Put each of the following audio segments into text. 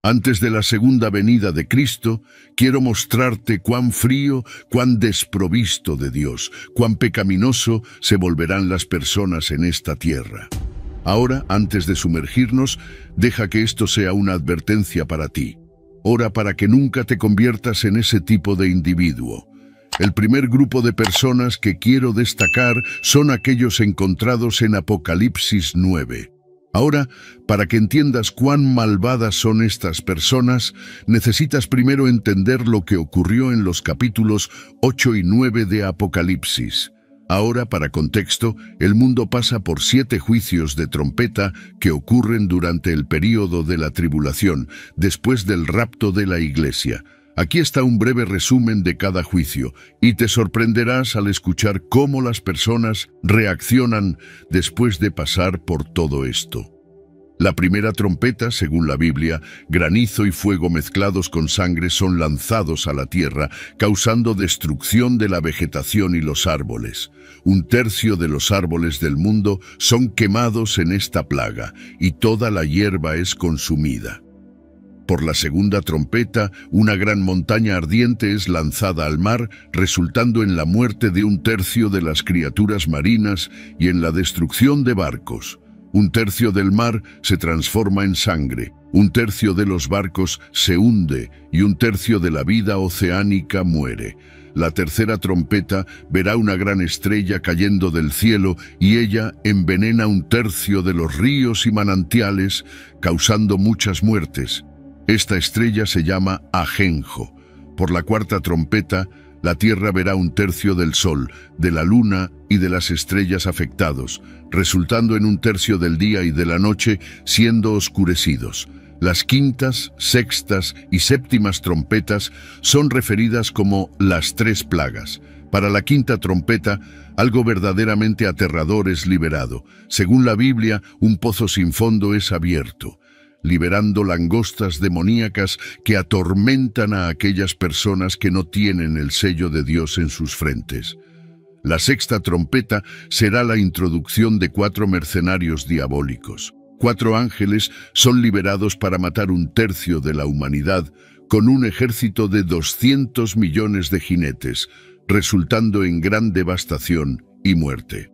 Antes de la segunda venida de Cristo, quiero mostrarte cuán frío, cuán desprovisto de Dios, cuán pecaminoso se volverán las personas en esta tierra. Ahora, antes de sumergirnos, deja que esto sea una advertencia para ti. Ora para que nunca te conviertas en ese tipo de individuo. El primer grupo de personas que quiero destacar son aquellos encontrados en Apocalipsis 9. Ahora, para que entiendas cuán malvadas son estas personas, necesitas primero entender lo que ocurrió en los capítulos 8 y 9 de Apocalipsis. Ahora, para contexto, el mundo pasa por 7 juicios de trompeta que ocurren durante el período de la tribulación, después del rapto de la iglesia. Aquí está un breve resumen de cada juicio, y te sorprenderás al escuchar cómo las personas reaccionan después de pasar por todo esto. La primera trompeta, según la Biblia, granizo y fuego mezclados con sangre son lanzados a la tierra, causando destrucción de la vegetación y los árboles. 1/3 de los árboles del mundo son quemados en esta plaga, y toda la hierba es consumida. Por la segunda trompeta, una gran montaña ardiente es lanzada al mar, resultando en la muerte de 1/3 de las criaturas marinas y en la destrucción de barcos. 1/3 del mar se transforma en sangre, 1/3 de los barcos se hunde y 1/3 de la vida oceánica muere. La tercera trompeta verá una gran estrella cayendo del cielo y ella envenena 1/3 de los ríos y manantiales, causando muchas muertes. Esta estrella se llama Ajenjo. Por la cuarta trompeta, la tierra verá 1/3 del sol, de la luna y de las estrellas afectados, resultando en 1/3 del día y de la noche siendo oscurecidos. Las quintas, sextas y séptimas trompetas son referidas como las 3 plagas. Para la quinta trompeta, algo verdaderamente aterrador es liberado. Según la Biblia, un pozo sin fondo es abierto, liberando langostas demoníacas que atormentan a aquellas personas que no tienen el sello de Dios en sus frentes. La sexta trompeta será la introducción de 4 mercenarios diabólicos. 4 ángeles son liberados para matar 1/3 de la humanidad con un ejército de 200 millones de jinetes, resultando en gran devastación y muerte.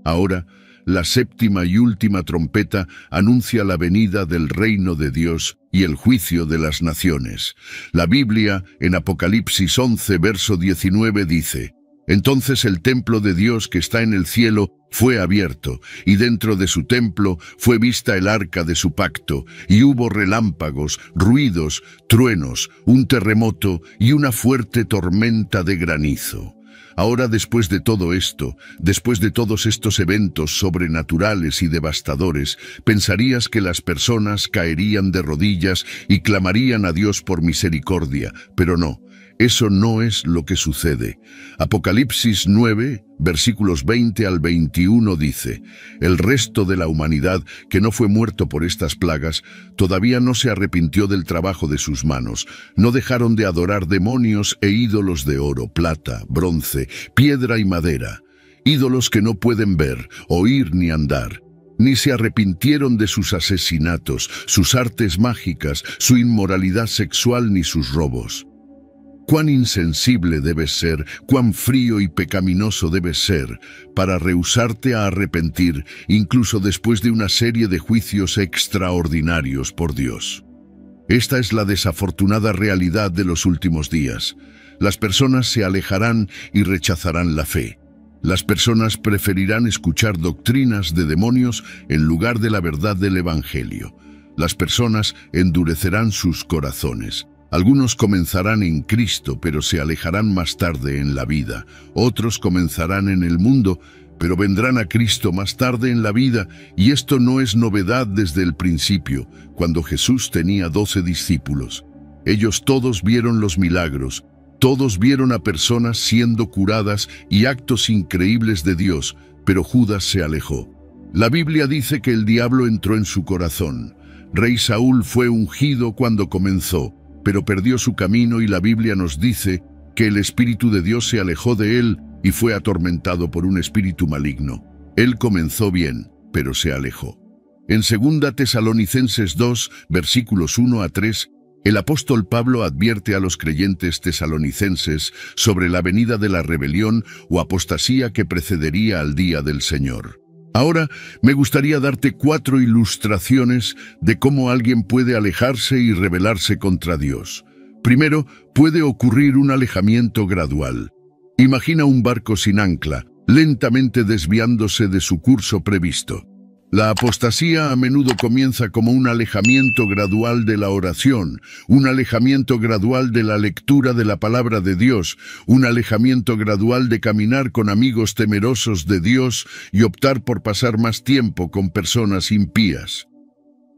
Ahora, la séptima y última trompeta anuncia la venida del reino de Dios y el juicio de las naciones. La Biblia, en Apocalipsis 11, verso 19, dice: «Entonces el templo de Dios que está en el cielo fue abierto, y dentro de su templo fue vista el arca de su pacto, y hubo relámpagos, ruidos, truenos, un terremoto y una fuerte tormenta de granizo». Ahora, después de todo esto, después de todos estos eventos sobrenaturales y devastadores, pensarías que las personas caerían de rodillas y clamarían a Dios por misericordia, pero no. Eso no es lo que sucede. Apocalipsis 9, versículos 20 al 21 dice: «El resto de la humanidad que no fue muerto por estas plagas todavía no se arrepintió del trabajo de sus manos. No dejaron de adorar demonios e ídolos de oro, plata, bronce, piedra y madera, ídolos que no pueden ver, oír ni andar. Ni se arrepintieron de sus asesinatos, sus artes mágicas, su inmoralidad sexual ni sus robos». Cuán insensible debes ser, cuán frío y pecaminoso debes ser para rehusarte a arrepentir, incluso después de una serie de juicios extraordinarios por Dios. Esta es la desafortunada realidad de los últimos días. Las personas se alejarán y rechazarán la fe. Las personas preferirán escuchar doctrinas de demonios en lugar de la verdad del Evangelio. Las personas endurecerán sus corazones. Algunos comenzarán en Cristo, pero se alejarán más tarde en la vida. Otros comenzarán en el mundo, pero vendrán a Cristo más tarde en la vida, y esto no es novedad desde el principio, cuando Jesús tenía 12 discípulos. Ellos todos vieron los milagros, todos vieron a personas siendo curadas y actos increíbles de Dios, pero Judas se alejó. La Biblia dice que el diablo entró en su corazón. Rey Saúl fue ungido cuando comenzó, pero perdió su camino, y la Biblia nos dice que el Espíritu de Dios se alejó de él y fue atormentado por un espíritu maligno. Él comenzó bien, pero se alejó. En 2 Tesalonicenses 2, versículos 1 a 3, el apóstol Pablo advierte a los creyentes tesalonicenses sobre la venida de la rebelión o apostasía que precedería al día del Señor. Ahora, me gustaría darte 4 ilustraciones de cómo alguien puede alejarse y rebelarse contra Dios. Primero, puede ocurrir un alejamiento gradual. Imagina un barco sin ancla, lentamente desviándose de su curso previsto. La apostasía a menudo comienza como un alejamiento gradual de la oración, un alejamiento gradual de la lectura de la palabra de Dios, un alejamiento gradual de caminar con amigos temerosos de Dios y optar por pasar más tiempo con personas impías.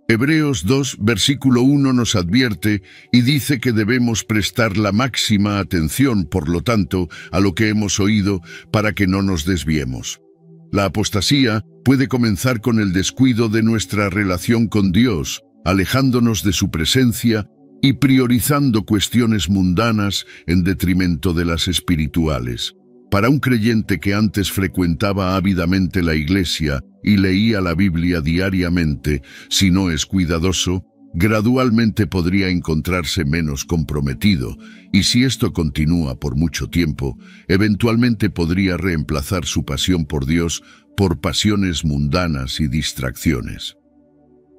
Hebreos 2, versículo 1 nos advierte y dice que debemos prestar la máxima atención, por lo tanto, a lo que hemos oído para que no nos desviemos. La apostasía puede comenzar con el descuido de nuestra relación con Dios, alejándonos de su presencia y priorizando cuestiones mundanas en detrimento de las espirituales. Para un creyente que antes frecuentaba ávidamente la iglesia y leía la Biblia diariamente, si no es cuidadoso, gradualmente podría encontrarse menos comprometido, y si esto continúa por mucho tiempo, eventualmente podría reemplazar su pasión por Dios por pasiones mundanas y distracciones.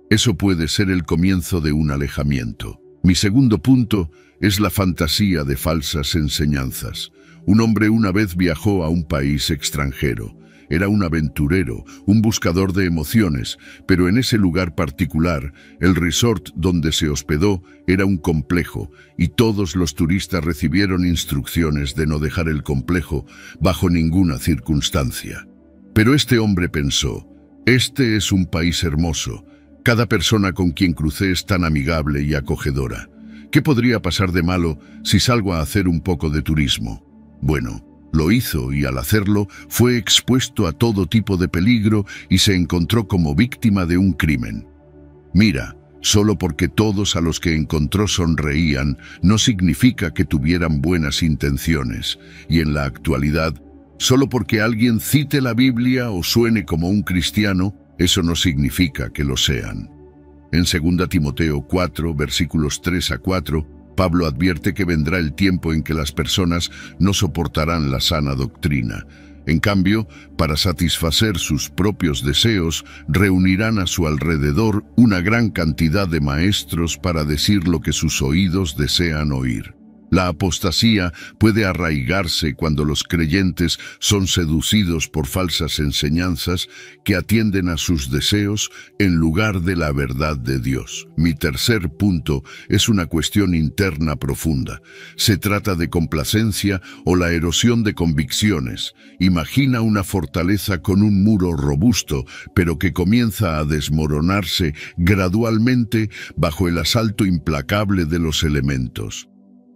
Eso puede ser el comienzo de un alejamiento. Mi segundo punto es la fantasía de falsas enseñanzas. Un hombre una vez viajó a un país extranjero. Era un aventurero, un buscador de emociones, pero en ese lugar particular, el resort donde se hospedó era un complejo, y todos los turistas recibieron instrucciones de no dejar el complejo bajo ninguna circunstancia. Pero este hombre pensó, este es un país hermoso, cada persona con quien crucé es tan amigable y acogedora. ¿Qué podría pasar de malo si salgo a hacer un poco de turismo? Bueno, lo hizo y al hacerlo fue expuesto a todo tipo de peligro y se encontró como víctima de un crimen. Mira, solo porque todos a los que encontró sonreían no significa que tuvieran buenas intenciones, y en la actualidad, solo porque alguien cite la Biblia o suene como un cristiano, eso no significa que lo sean. En 2 Timoteo 4, versículos 3 a 4, Pablo advierte que vendrá el tiempo en que las personas no soportarán la sana doctrina. En cambio, para satisfacer sus propios deseos, reunirán a su alrededor una gran cantidad de maestros para decir lo que sus oídos desean oír. La apostasía puede arraigarse cuando los creyentes son seducidos por falsas enseñanzas que atienden a sus deseos en lugar de la verdad de Dios. Mi tercer punto es una cuestión interna profunda. Se trata de complacencia o la erosión de convicciones. Imagina una fortaleza con un muro robusto, pero que comienza a desmoronarse gradualmente bajo el asalto implacable de los elementos.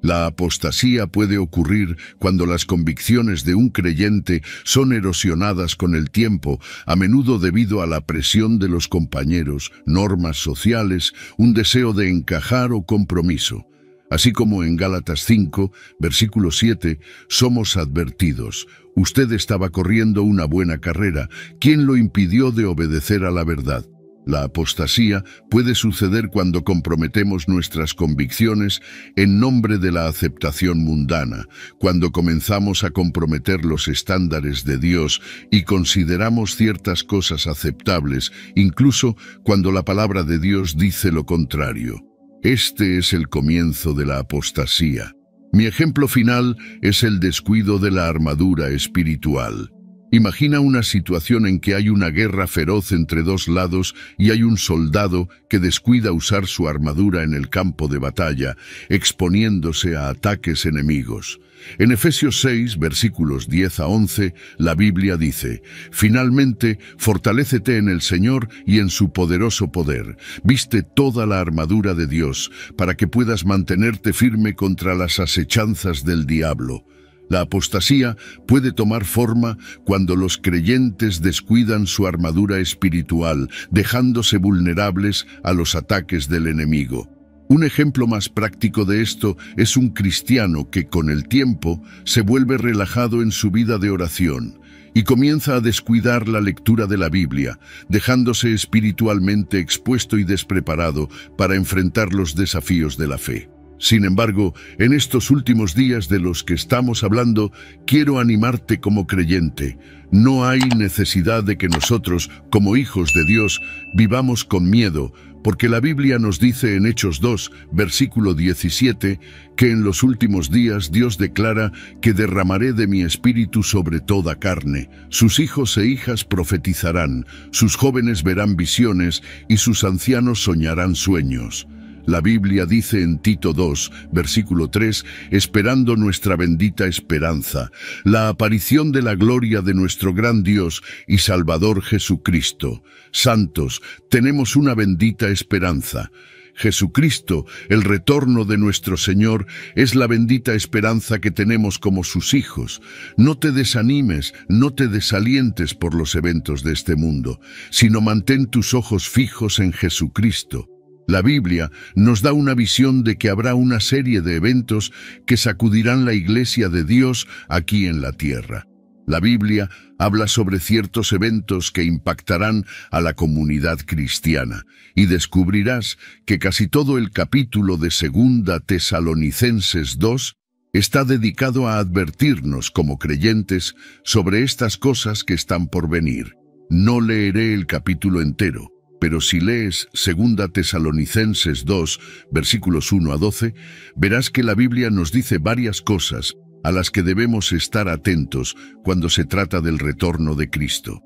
La apostasía puede ocurrir cuando las convicciones de un creyente son erosionadas con el tiempo, a menudo debido a la presión de los compañeros, normas sociales, un deseo de encajar o compromiso. Así como en Gálatas 5, versículo 7, somos advertidos. Usted estaba corriendo una buena carrera. ¿Quién lo impidió de obedecer a la verdad? La apostasía puede suceder cuando comprometemos nuestras convicciones en nombre de la aceptación mundana, cuando comenzamos a comprometer los estándares de Dios y consideramos ciertas cosas aceptables, incluso cuando la palabra de Dios dice lo contrario. Este es el comienzo de la apostasía. Mi ejemplo final es el descuido de la armadura espiritual. Imagina una situación en que hay una guerra feroz entre dos lados y hay un soldado que descuida usar su armadura en el campo de batalla, exponiéndose a ataques enemigos. En Efesios 6, versículos 10 a 11, la Biblia dice, «Finalmente, fortalécete en el Señor y en su poderoso poder. Viste toda la armadura de Dios, para que puedas mantenerte firme contra las acechanzas del diablo». La apostasía puede tomar forma cuando los creyentes descuidan su armadura espiritual, dejándose vulnerables a los ataques del enemigo. Un ejemplo más práctico de esto es un cristiano que con el tiempo se vuelve relajado en su vida de oración. y comienza a descuidar la lectura de la Biblia, dejándose espiritualmente expuesto y despreparado para enfrentar los desafíos de la fe. Sin embargo, en estos últimos días de los que estamos hablando, quiero animarte como creyente. No hay necesidad de que nosotros, como hijos de Dios, vivamos con miedo, porque la Biblia nos dice en Hechos 2, versículo 17, que en los últimos días Dios declara que derramaré de mi espíritu sobre toda carne. Sus hijos e hijas profetizarán, sus jóvenes verán visiones y sus ancianos soñarán sueños. La Biblia dice en Tito 2, versículo 3, esperando nuestra bendita esperanza, la aparición de la gloria de nuestro gran Dios y Salvador Jesucristo. Santos, tenemos una bendita esperanza. Jesucristo, el retorno de nuestro Señor, es la bendita esperanza que tenemos como sus hijos. No te desanimes, no te desalientes por los eventos de este mundo, sino mantén tus ojos fijos en Jesucristo. La Biblia nos da una visión de que habrá una serie de eventos que sacudirán la Iglesia de Dios aquí en la tierra. La Biblia habla sobre ciertos eventos que impactarán a la comunidad cristiana, y descubrirás que casi todo el capítulo de 2 Tesalonicenses 2 está dedicado a advertirnos como creyentes sobre estas cosas que están por venir. No leeré el capítulo entero, pero si lees 2 Tesalonicenses 2, versículos 1 a 12, verás que la Biblia nos dice varias cosas a las que debemos estar atentos cuando se trata del retorno de Cristo.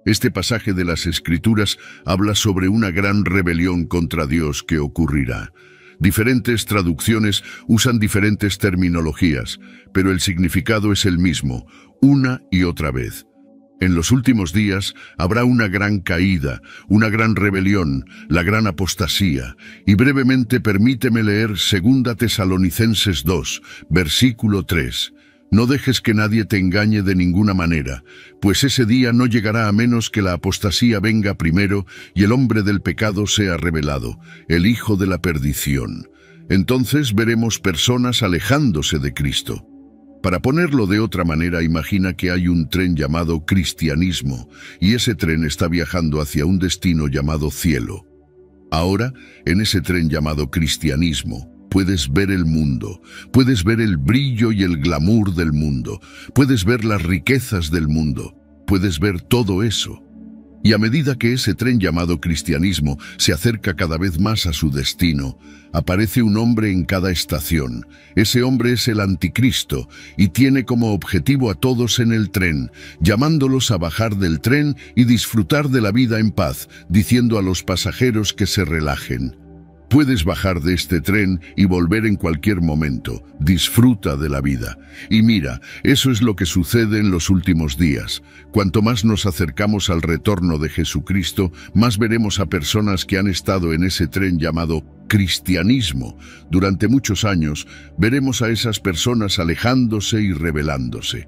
Este pasaje de las Escrituras habla sobre una gran rebelión contra Dios que ocurrirá. Diferentes traducciones usan diferentes terminologías, pero el significado es el mismo, una y otra vez. En los últimos días habrá una gran caída, una gran rebelión, la gran apostasía. Y brevemente permíteme leer 2 Tesalonicenses 2, versículo 3. No dejes que nadie te engañe de ninguna manera, pues ese día no llegará a menos que la apostasía venga primero y el hombre del pecado sea revelado, el hijo de la perdición. Entonces veremos personas alejándose de Cristo. Para ponerlo de otra manera, imagina que hay un tren llamado cristianismo, y ese tren está viajando hacia un destino llamado cielo. Ahora, en ese tren llamado cristianismo, puedes ver el mundo, puedes ver el brillo y el glamour del mundo, puedes ver las riquezas del mundo, puedes ver todo eso. Y a medida que ese tren llamado cristianismo se acerca cada vez más a su destino, aparece un hombre en cada estación. Ese hombre es el anticristo y tiene como objetivo a todos en el tren, llamándolos a bajar del tren y disfrutar de la vida en paz, diciendo a los pasajeros que se relajen. Puedes bajar de este tren y volver en cualquier momento. Disfruta de la vida. Y mira, eso es lo que sucede en los últimos días. Cuanto más nos acercamos al retorno de Jesucristo, más veremos a personas que han estado en ese tren llamado cristianismo. Durante muchos años, veremos a esas personas alejándose y rebelándose.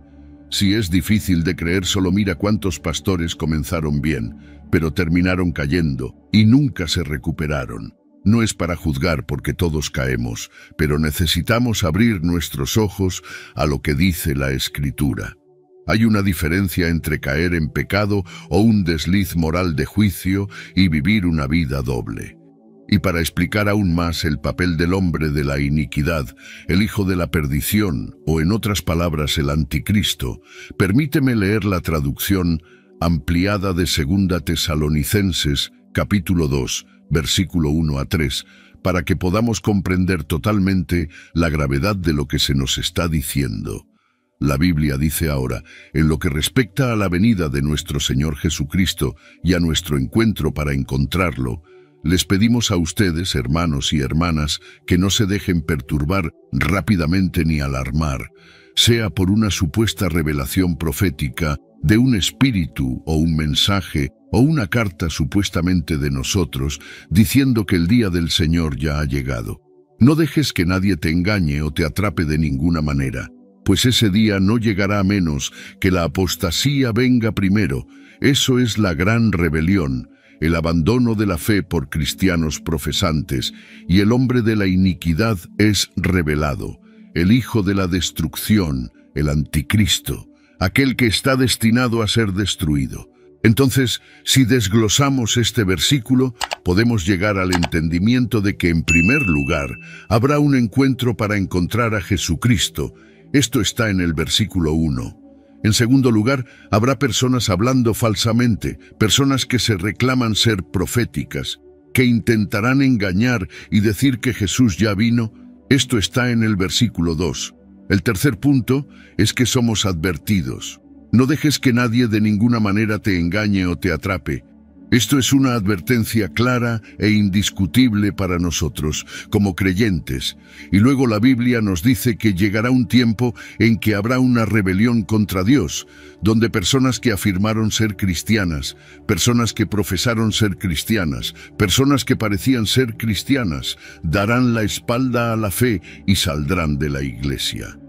Si es difícil de creer, solo mira cuántos pastores comenzaron bien, pero terminaron cayendo y nunca se recuperaron. No es para juzgar porque todos caemos, pero necesitamos abrir nuestros ojos a lo que dice la Escritura. Hay una diferencia entre caer en pecado o un desliz moral de juicio y vivir una vida doble. Y para explicar aún más el papel del hombre de la iniquidad, el hijo de la perdición, o en otras palabras el anticristo, permíteme leer la traducción ampliada de 2 Tesalonicenses, capítulo 2, versículo 1 a 3, para que podamos comprender totalmente la gravedad de lo que se nos está diciendo. La Biblia dice ahora, en lo que respecta a la venida de nuestro Señor Jesucristo y a nuestro encuentro para encontrarlo, les pedimos a ustedes, hermanos y hermanas, que no se dejen perturbar rápidamente ni alarmar, sea por una supuesta revelación profética de un espíritu o un mensaje o una carta supuestamente de nosotros, diciendo que el día del Señor ya ha llegado. No dejes que nadie te engañe o te atrape de ninguna manera, pues ese día no llegará a menos que la apostasía venga primero. Eso es la gran rebelión, el abandono de la fe por cristianos profesantes, y el hombre de la iniquidad es revelado, el hijo de la destrucción, el anticristo. aquel que está destinado a ser destruido. Entonces, si desglosamos este versículo, podemos llegar al entendimiento de que, en primer lugar, habrá un encuentro para encontrar a Jesucristo. Esto está en el versículo 1. En segundo lugar, habrá personas hablando falsamente, personas que se reclaman ser proféticas, que intentarán engañar y decir que Jesús ya vino. Esto está en el versículo 2. El tercer punto es que somos advertidos. No dejes que nadie de ninguna manera te engañe o te atrape. Esto es una advertencia clara e indiscutible para nosotros, como creyentes. Y luego la Biblia nos dice que llegará un tiempo en que habrá una rebelión contra Dios, donde personas que afirmaron ser cristianas, personas que profesaron ser cristianas, personas que parecían ser cristianas, darán la espalda a la fe y saldrán de la iglesia.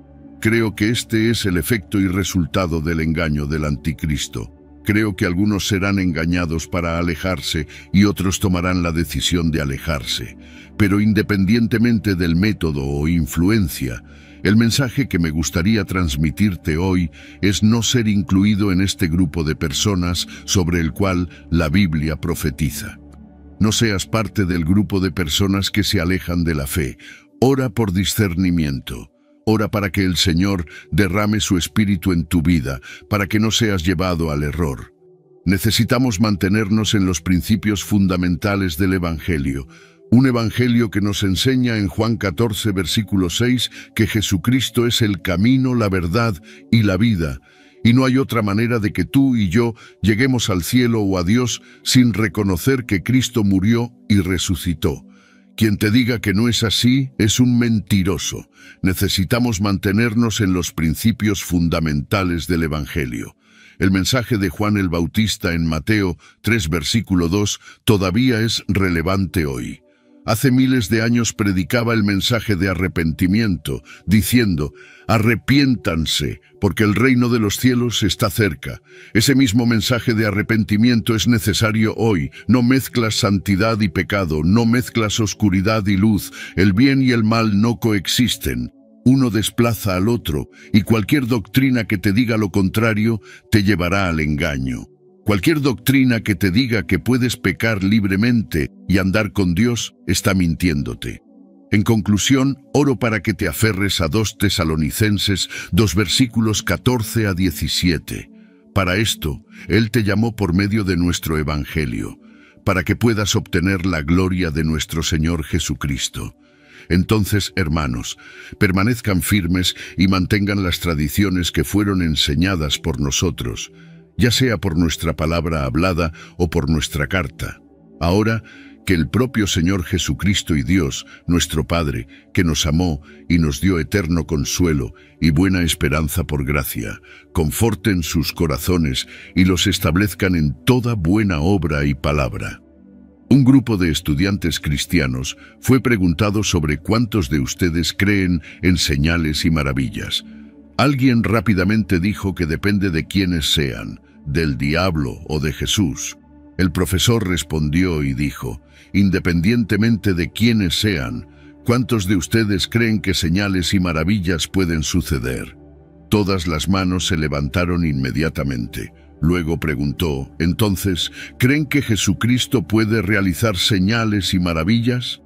Creo que este es el efecto y resultado del engaño del anticristo. Creo que algunos serán engañados para alejarse y otros tomarán la decisión de alejarse. Pero independientemente del método o influencia, el mensaje que me gustaría transmitirte hoy es no ser incluido en este grupo de personas sobre el cual la Biblia profetiza. No seas parte del grupo de personas que se alejan de la fe. Ora por discernimiento. Ora para que el Señor derrame su espíritu en tu vida, para que no seas llevado al error. Necesitamos mantenernos en los principios fundamentales del Evangelio. Un Evangelio que nos enseña en Juan 14, versículo 6, que Jesucristo es el camino, la verdad y la vida. Y no hay otra manera de que tú y yo lleguemos al cielo o a Dios sin reconocer que Cristo murió y resucitó. Quien te diga que no es así es un mentiroso. Necesitamos mantenernos en los principios fundamentales del Evangelio. El mensaje de Juan el Bautista en Mateo 3, versículo 2, todavía es relevante hoy. Hace miles de años predicaba el mensaje de arrepentimiento, diciendo: arrepiéntanse, porque el reino de los cielos está cerca. Ese mismo mensaje de arrepentimiento es necesario hoy. No mezclas santidad y pecado, no mezclas oscuridad y luz. El bien y el mal no coexisten. Uno desplaza al otro, y cualquier doctrina que te diga lo contrario te llevará al engaño. Cualquier doctrina que te diga que puedes pecar libremente y andar con Dios está mintiéndote. En conclusión, oro para que te aferres a 2 Tesalonicenses 2 versículos 14 a 17. Para esto, Él te llamó por medio de nuestro Evangelio, para que puedas obtener la gloria de nuestro Señor Jesucristo. Entonces, hermanos, permanezcan firmes y mantengan las tradiciones que fueron enseñadas por nosotros, ya sea por nuestra palabra hablada o por nuestra carta. Ahora, que el propio Señor Jesucristo y Dios, nuestro Padre, que nos amó y nos dio eterno consuelo y buena esperanza por gracia, conforten sus corazones y los establezcan en toda buena obra y palabra. Un grupo de estudiantes cristianos fue preguntado sobre cuántos de ustedes creen en señales y maravillas. Alguien rápidamente dijo que depende de quiénes sean, del diablo o de Jesús. El profesor respondió y dijo: independientemente de quiénes sean, ¿cuántos de ustedes creen que señales y maravillas pueden suceder? Todas las manos se levantaron inmediatamente. Luego preguntó: entonces, ¿creen que Jesucristo puede realizar señales y maravillas?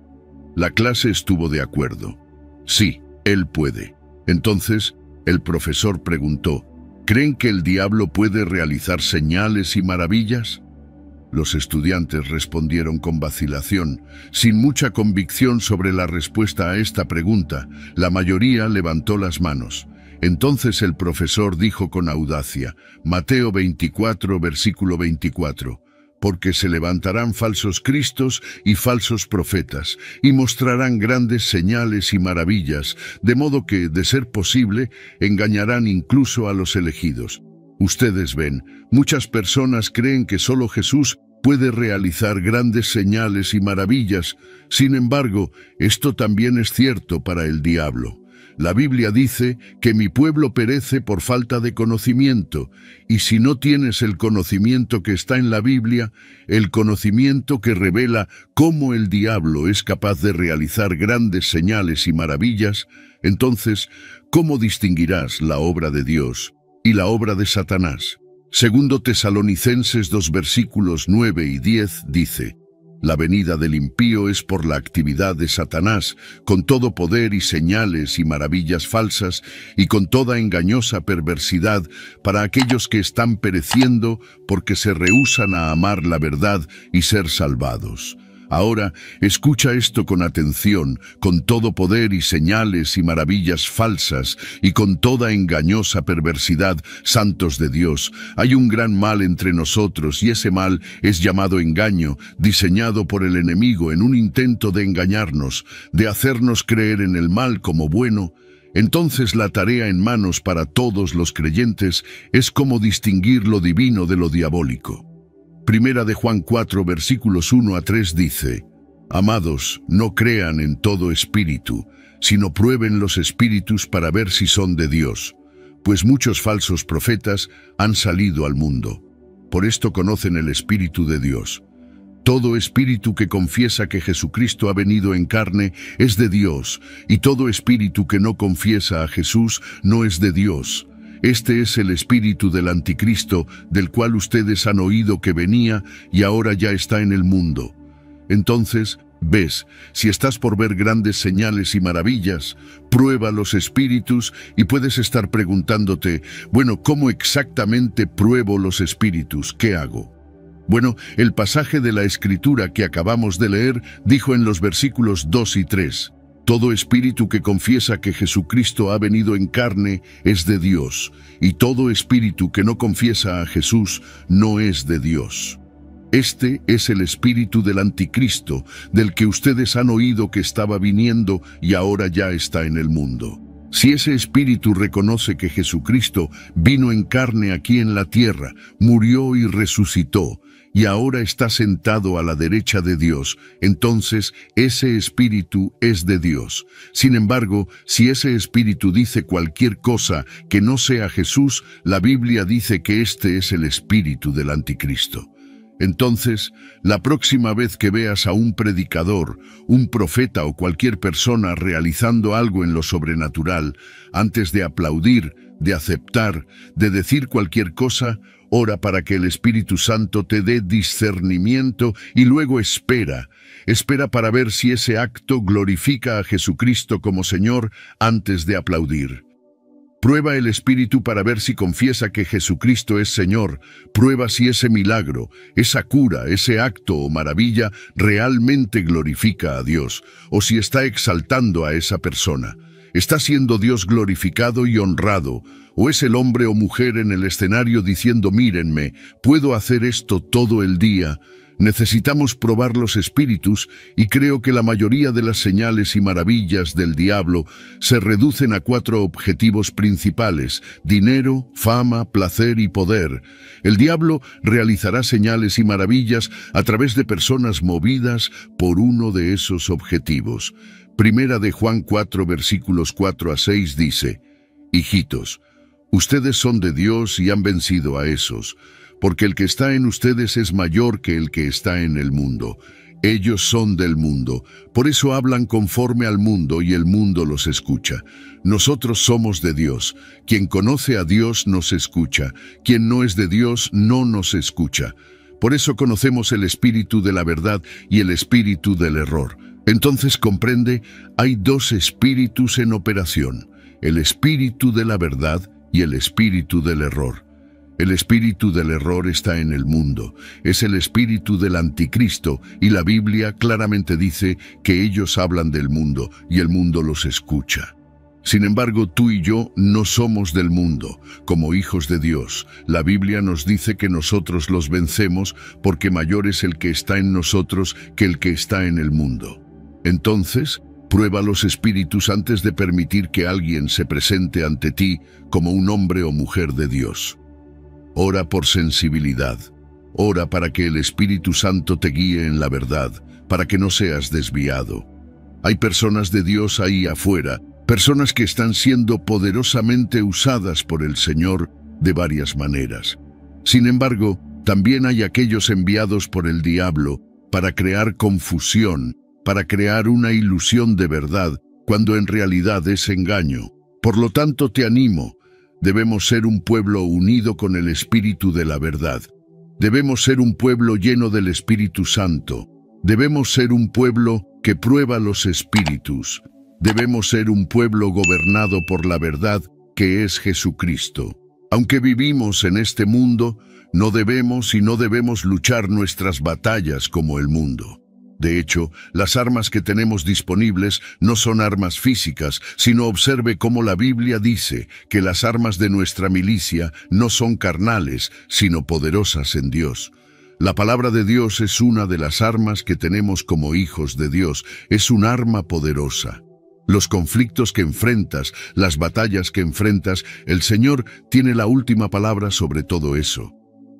La clase estuvo de acuerdo. Sí, Él puede. Entonces, el profesor preguntó: ¿creen que el diablo puede realizar señales y maravillas? Los estudiantes respondieron con vacilación, sin mucha convicción sobre la respuesta a esta pregunta. La mayoría levantó las manos. Entonces el profesor dijo con audacia, Mateo 24, versículo 24, porque se levantarán falsos cristos y falsos profetas, y mostrarán grandes señales y maravillas, de modo que, de ser posible, engañarán incluso a los elegidos. Ustedes ven, muchas personas creen que solo Jesús puede realizar grandes señales y maravillas. Sin embargo, esto también es cierto para el diablo. La Biblia dice que mi pueblo perece por falta de conocimiento, y si no tienes el conocimiento que está en la Biblia, el conocimiento que revela cómo el diablo es capaz de realizar grandes señales y maravillas, entonces, ¿cómo distinguirás la obra de Dios y la obra de Satanás. Segundo Tesalonicenses 2 versículos 9 y 10 dice: la venida del impío es por la actividad de Satanás, con todo poder y señales y maravillas falsas, y con toda engañosa perversidad para aquellos que están pereciendo porque se rehúsan a amar la verdad y ser salvados. Ahora, escucha esto con atención: con todo poder y señales y maravillas falsas, y con toda engañosa perversidad, santos de Dios, hay un gran mal entre nosotros, y ese mal es llamado engaño, diseñado por el enemigo en un intento de engañarnos, de hacernos creer en el mal como bueno. Entonces la tarea en manos para todos los creyentes es cómo distinguir lo divino de lo diabólico. Primera de Juan 4 versículos 1 a 3 dice: amados, no crean en todo espíritu, sino prueben los espíritus para ver si son de Dios, pues muchos falsos profetas han salido al mundo. Por esto conocen el Espíritu de Dios. Todo espíritu que confiesa que Jesucristo ha venido en carne es de Dios, y todo espíritu que no confiesa a Jesús no es de Dios. Este es el espíritu del anticristo, del cual ustedes han oído que venía y ahora ya está en el mundo. Entonces, ves, si estás por ver grandes señales y maravillas, prueba los espíritus, y puedes estar preguntándote: bueno, ¿cómo exactamente pruebo los espíritus? ¿Qué hago? Bueno, el pasaje de la Escritura que acabamos de leer dijo en los versículos 2 y 3: todo espíritu que confiesa que Jesucristo ha venido en carne es de Dios, y todo espíritu que no confiesa a Jesús no es de Dios. Este es el espíritu del anticristo, del que ustedes han oído que estaba viniendo y ahora ya está en el mundo. Si ese espíritu reconoce que Jesucristo vino en carne aquí en la tierra, murió y resucitó, y ahora está sentado a la derecha de Dios, entonces ese espíritu es de Dios. Sin embargo, si ese espíritu dice cualquier cosa que no sea Jesús, la Biblia dice que este es el espíritu del anticristo. Entonces, la próxima vez que veas a un predicador, un profeta o cualquier persona realizando algo en lo sobrenatural, antes de aplaudir, de aceptar, de decir cualquier cosa, ora para que el Espíritu Santo te dé discernimiento y luego espera para ver si ese acto glorifica a Jesucristo como Señor antes de aplaudir. Prueba el Espíritu para ver si confiesa que Jesucristo es Señor. Prueba si ese milagro, esa cura, ese acto o maravilla realmente glorifica a Dios, o si está exaltando a esa persona. ¿Está siendo Dios glorificado y honrado? ¿O es el hombre o mujer en el escenario diciendo: mírenme, puedo hacer esto todo el día? Necesitamos probar los espíritus, y creo que la mayoría de las señales y maravillas del diablo se reducen a 4 objetivos principales: dinero, fama, placer y poder. El diablo realizará señales y maravillas a través de personas movidas por uno de esos objetivos. Primera de Juan 4 versículos 4 a 6 dice: hijitos, ustedes son de Dios y han vencido a esos, porque el que está en ustedes es mayor que el que está en el mundo. Ellos son del mundo, por eso hablan conforme al mundo y el mundo los escucha. Nosotros somos de Dios. Quien conoce a Dios nos escucha. Quien no es de Dios no nos escucha. Por eso conocemos el espíritu de la verdad y el espíritu del error. Entonces comprende, hay 2 espíritus en operación: el espíritu de la verdad y el espíritu del error. El espíritu del error está en el mundo, es el espíritu del anticristo, y la Biblia claramente dice que ellos hablan del mundo y el mundo los escucha. Sin embargo, tú y yo no somos del mundo. Como hijos de Dios, la Biblia nos dice que nosotros los vencemos porque mayor es el que está en nosotros que el que está en el mundo. Entonces, prueba los espíritus antes de permitir que alguien se presente ante ti como un hombre o mujer de Dios. Ora por sensibilidad. Ora para que el Espíritu Santo te guíe en la verdad, para que no seas desviado. Hay personas de Dios ahí afuera, personas que están siendo poderosamente usadas por el Señor de varias maneras. Sin embargo, también hay aquellos enviados por el diablo para crear confusión, para crear una ilusión de verdad, cuando en realidad es engaño. Por lo tanto, te animo, Debemos ser un pueblo unido con el Espíritu de la verdad. Debemos ser un pueblo lleno del Espíritu Santo. Debemos ser un pueblo que prueba los espíritus. Debemos ser un pueblo gobernado por la verdad, que es Jesucristo. Aunque vivimos en este mundo, no debemos luchar nuestras batallas como el mundo. De hecho, las armas que tenemos disponibles no son armas físicas, sino observe cómo la Biblia dice que las armas de nuestra milicia no son carnales, sino poderosas en Dios. La palabra de Dios es una de las armas que tenemos como hijos de Dios, es un arma poderosa. Los conflictos que enfrentas, las batallas que enfrentas, el Señor tiene la última palabra sobre todo eso.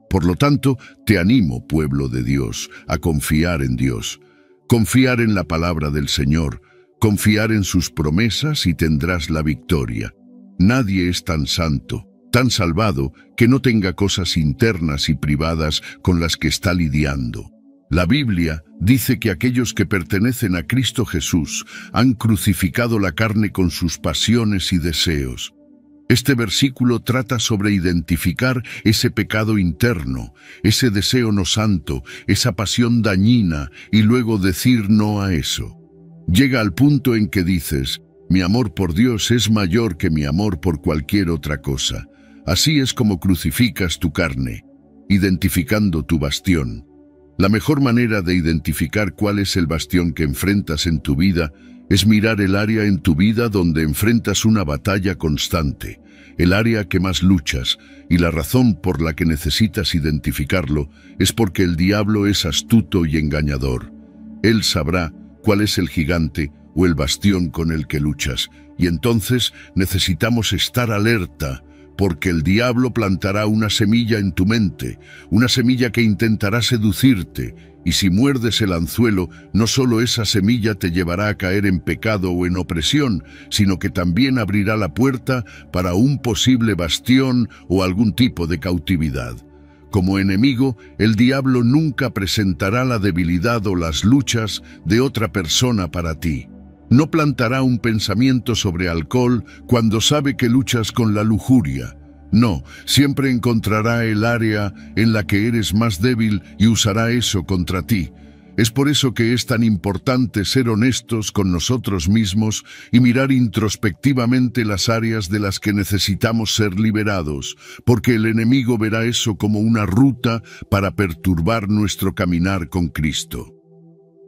Por lo tanto, te animo, pueblo de Dios, a confiar en Dios. Confiar en la palabra del Señor, confiar en sus promesas y tendrás la victoria. Nadie es tan santo, tan salvado, que no tenga cosas internas y privadas con las que está lidiando. La Biblia dice que aquellos que pertenecen a Cristo Jesús han crucificado la carne con sus pasiones y deseos. Este versículo trata sobre identificar ese pecado interno, ese deseo no santo, esa pasión dañina, y luego decir no a eso. Llega al punto en que dices, mi amor por Dios es mayor que mi amor por cualquier otra cosa. Así es como crucificas tu carne, identificando tu bastión. La mejor manera de identificar cuál es el bastión que enfrentas en tu vida es mirar el área en tu vida donde enfrentas una batalla constante, el área que más luchas, y la razón por la que necesitas identificarlo es porque el diablo es astuto y engañador. Él sabrá cuál es el gigante o el bastión con el que luchas, y entonces necesitamos estar alerta, porque el diablo plantará una semilla en tu mente, una semilla que intentará seducirte, y si muerdes el anzuelo, no solo esa semilla te llevará a caer en pecado o en opresión, sino que también abrirá la puerta para un posible bastión o algún tipo de cautividad. Como enemigo, el diablo nunca presentará la debilidad o las luchas de otra persona para ti. No plantará un pensamiento sobre alcohol cuando sabe que luchas con la lujuria. No, siempre encontrará el área en la que eres más débil y usará eso contra ti. Es por eso que es tan importante ser honestos con nosotros mismos y mirar introspectivamente las áreas de las que necesitamos ser liberados, porque el enemigo verá eso como una ruta para perturbar nuestro caminar con Cristo.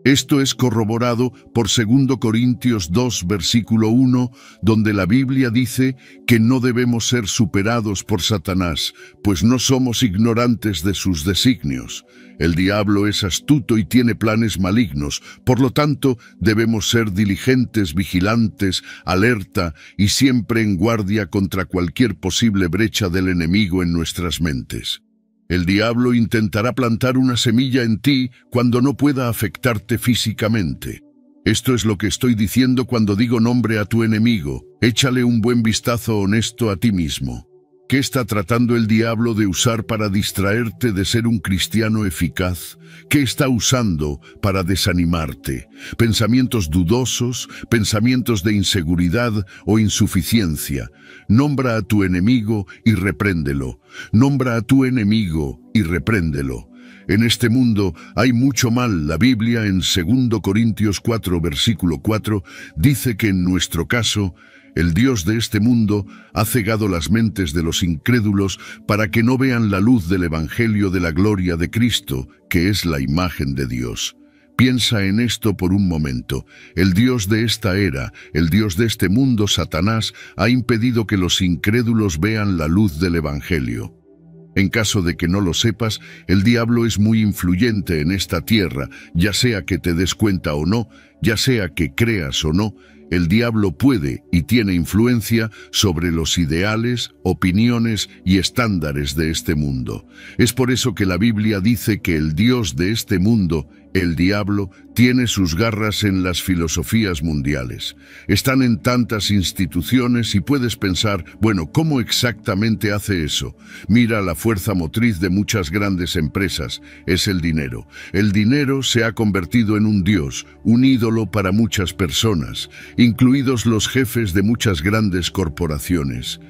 Esto es corroborado por 2 Corintios 2, versículo 1, donde la Biblia dice que no debemos ser superados por Satanás, pues no somos ignorantes de sus designios. El diablo es astuto y tiene planes malignos, por lo tanto, debemos ser diligentes, vigilantes, alerta y siempre en guardia contra cualquier posible brecha del enemigo en nuestras mentes. El diablo intentará plantar una semilla en ti cuando no pueda afectarte físicamente. Esto es lo que estoy diciendo cuando digo nombre a tu enemigo. Échale un buen vistazo honesto a ti mismo. ¿Qué está tratando el diablo de usar para distraerte de ser un cristiano eficaz? ¿Qué está usando para desanimarte? ¿Pensamientos dudosos, pensamientos de inseguridad o insuficiencia? Nombra a tu enemigo y repréndelo. Nombra a tu enemigo y repréndelo. En este mundo hay mucho mal. La Biblia en 2 Corintios 4, versículo 4, dice que en nuestro caso, el Dios de este mundo ha cegado las mentes de los incrédulos para que no vean la luz del Evangelio de la gloria de Cristo, que es la imagen de Dios. Piensa en esto por un momento. El Dios de esta era, el Dios de este mundo, Satanás, ha impedido que los incrédulos vean la luz del Evangelio. En caso de que no lo sepas, el diablo es muy influyente en esta tierra, ya sea que te des cuenta o no, ya sea que creas o no. El diablo puede y tiene influencia sobre los ideales, opiniones y estándares de este mundo. Es por eso que la Biblia dice que el Dios de este mundo, el diablo, tiene sus garras en las filosofías mundiales. Están en tantas instituciones y puedes pensar, bueno, ¿cómo exactamente hace eso? Mira la fuerza motriz de muchas grandes empresas, es el dinero. El dinero se ha convertido en un dios, un ídolo para muchas personas, incluidos los jefes de muchas grandes corporaciones.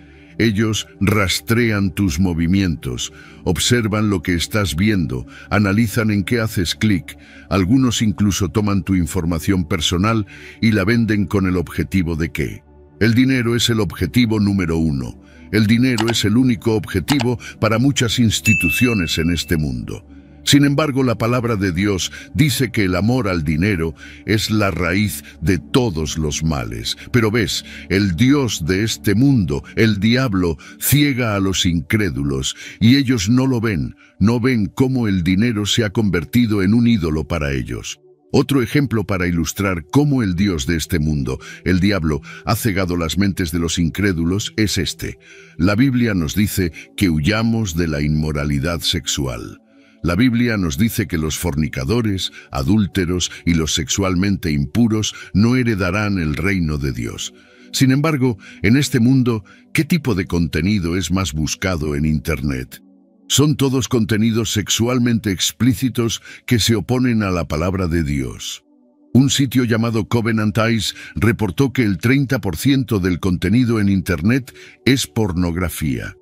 Ellos rastrean tus movimientos, observan lo que estás viendo, analizan en qué haces clic. Algunos incluso toman tu información personal y la venden con el objetivo de que el dinero es el objetivo número uno. El dinero es el único objetivo para muchas instituciones en este mundo. Sin embargo, la palabra de Dios dice que el amor al dinero es la raíz de todos los males. Pero ves, el Dios de este mundo, el diablo, ciega a los incrédulos, y ellos no lo ven, no ven cómo el dinero se ha convertido en un ídolo para ellos. Otro ejemplo para ilustrar cómo el Dios de este mundo, el diablo, ha cegado las mentes de los incrédulos es este. La Biblia nos dice que huyamos de la inmoralidad sexual. La Biblia nos dice que los fornicadores, adúlteros y los sexualmente impuros no heredarán el reino de Dios. Sin embargo, en este mundo, ¿qué tipo de contenido es más buscado en Internet? Son todos contenidos sexualmente explícitos que se oponen a la palabra de Dios. Un sitio llamado Covenant Eyes reportó que el 30% del contenido en Internet es pornografía.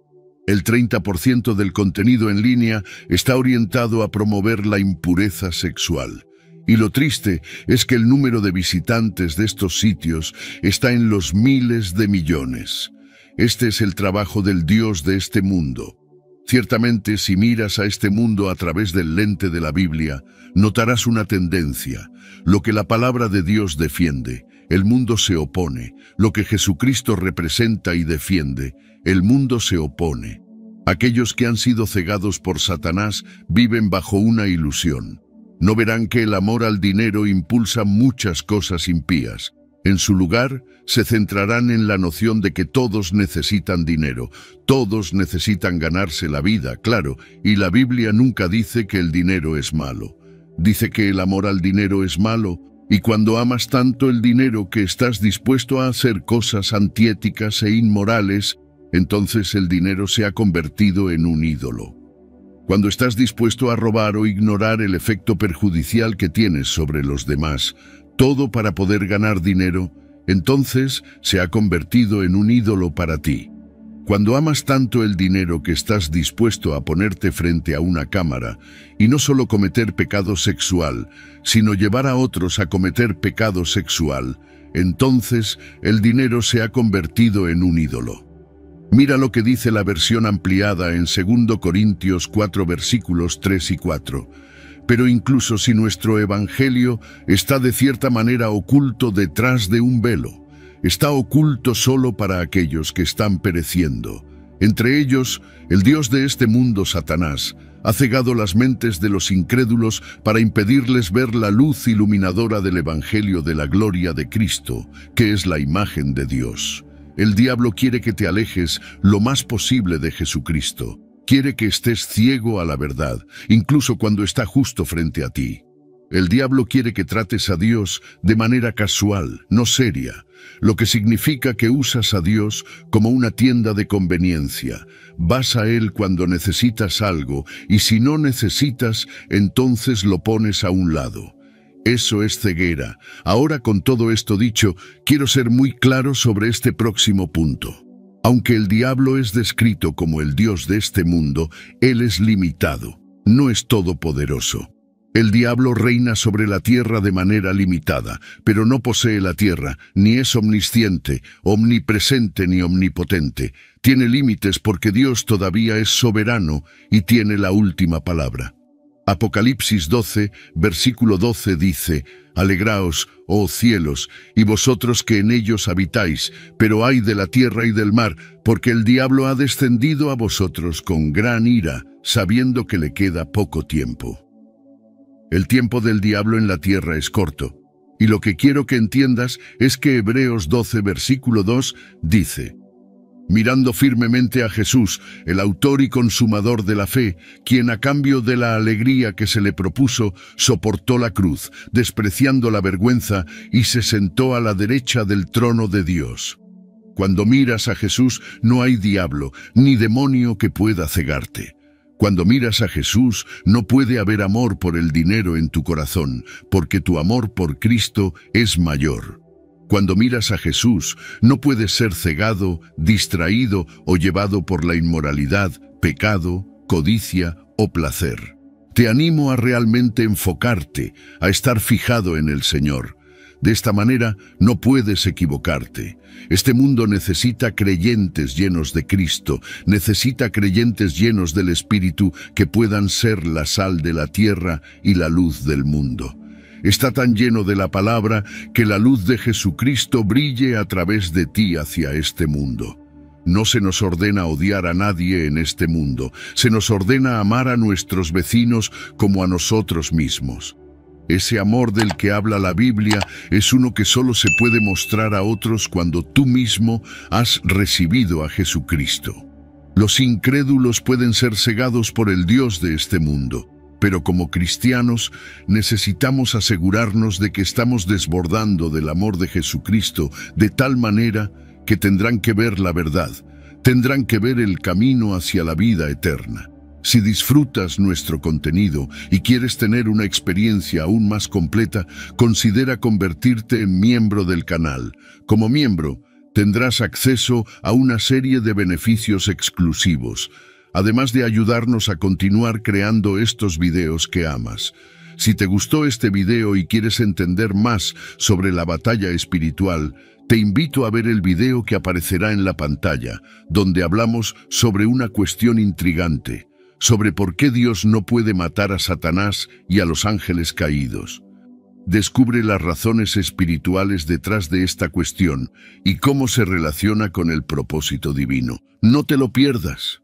El 30% del contenido en línea está orientado a promover la impureza sexual. Y lo triste es que el número de visitantes de estos sitios está en los miles de millones. Este es el trabajo del Dios de este mundo. Ciertamente, si miras a este mundo a través del lente de la Biblia, notarás una tendencia. Lo que la palabra de Dios defiende, el mundo se opone. Lo que Jesucristo representa y defiende, el mundo se opone. Aquellos que han sido cegados por Satanás viven bajo una ilusión. No verán que el amor al dinero impulsa muchas cosas impías. En su lugar, se centrarán en la noción de que todos necesitan dinero, todos necesitan ganarse la vida, claro, y la Biblia nunca dice que el dinero es malo. Dice que el amor al dinero es malo, y cuando amas tanto el dinero que estás dispuesto a hacer cosas antiéticas e inmorales, entonces el dinero se ha convertido en un ídolo. Cuando estás dispuesto a robar o ignorar el efecto perjudicial que tienes sobre los demás, todo para poder ganar dinero, entonces se ha convertido en un ídolo para ti. Cuando amas tanto el dinero que estás dispuesto a ponerte frente a una cámara y no solo cometer pecado sexual, sino llevar a otros a cometer pecado sexual, entonces el dinero se ha convertido en un ídolo. Mira lo que dice la versión ampliada en 2 Corintios 4 versículos 3 y 4. Pero incluso si nuestro evangelio está de cierta manera oculto detrás de un velo, está oculto solo para aquellos que están pereciendo. Entre ellos, el Dios de este mundo, Satanás, ha cegado las mentes de los incrédulos para impedirles ver la luz iluminadora del evangelio de la gloria de Cristo, que es la imagen de Dios. El diablo quiere que te alejes lo más posible de Jesucristo. Quiere que estés ciego a la verdad, incluso cuando está justo frente a ti. El diablo quiere que trates a Dios de manera casual, no seria, lo que significa que usas a Dios como una tienda de conveniencia. Vas a Él cuando necesitas algo, y si no necesitas, entonces lo pones a un lado. Eso es ceguera. Ahora, con todo esto dicho, quiero ser muy claro sobre este próximo punto. Aunque el diablo es descrito como el Dios de este mundo, él es limitado, no es todopoderoso. El diablo reina sobre la tierra de manera limitada, pero no posee la tierra, ni es omnisciente, omnipresente ni omnipotente. Tiene límites porque Dios todavía es soberano y tiene la última palabra. Apocalipsis 12, versículo 12 dice: «Alegraos, oh cielos, y vosotros que en ellos habitáis, pero ay de la tierra y del mar, porque el diablo ha descendido a vosotros con gran ira, sabiendo que le queda poco tiempo». El tiempo del diablo en la tierra es corto, y lo que quiero que entiendas es que Hebreos 12, versículo 2 dice: «Mirando firmemente a Jesús, el autor y consumador de la fe, quien a cambio de la alegría que se le propuso, soportó la cruz, despreciando la vergüenza, y se sentó a la derecha del trono de Dios». Cuando miras a Jesús, no hay diablo, ni demonio que pueda cegarte. Cuando miras a Jesús, no puede haber amor por el dinero en tu corazón, porque tu amor por Cristo es mayor. Cuando miras a Jesús, no puedes ser cegado, distraído o llevado por la inmoralidad, pecado, codicia o placer. Te animo a realmente enfocarte, a estar fijado en el Señor. De esta manera no puedes equivocarte. Este mundo necesita creyentes llenos de Cristo, necesita creyentes llenos del Espíritu que puedan ser la sal de la tierra y la luz del mundo. Está tan lleno de la palabra que la luz de Jesucristo brille a través de ti hacia este mundo. No se nos ordena odiar a nadie en este mundo, se nos ordena amar a nuestros vecinos como a nosotros mismos. Ese amor del que habla la Biblia es uno que solo se puede mostrar a otros cuando tú mismo has recibido a Jesucristo. Los incrédulos pueden ser cegados por el Dios de este mundo, pero como cristianos necesitamos asegurarnos de que estamos desbordando del amor de Jesucristo de tal manera que tendrán que ver la verdad, tendrán que ver el camino hacia la vida eterna. Si disfrutas nuestro contenido y quieres tener una experiencia aún más completa, considera convertirte en miembro del canal. Como miembro, tendrás acceso a una serie de beneficios exclusivos, además de ayudarnos a continuar creando estos videos que amas. Si te gustó este video y quieres entender más sobre la batalla espiritual, te invito a ver el video que aparecerá en la pantalla, donde hablamos sobre una cuestión intrigante, sobre por qué Dios no puede matar a Satanás y a los ángeles caídos. Descubre las razones espirituales detrás de esta cuestión y cómo se relaciona con el propósito divino. No te lo pierdas.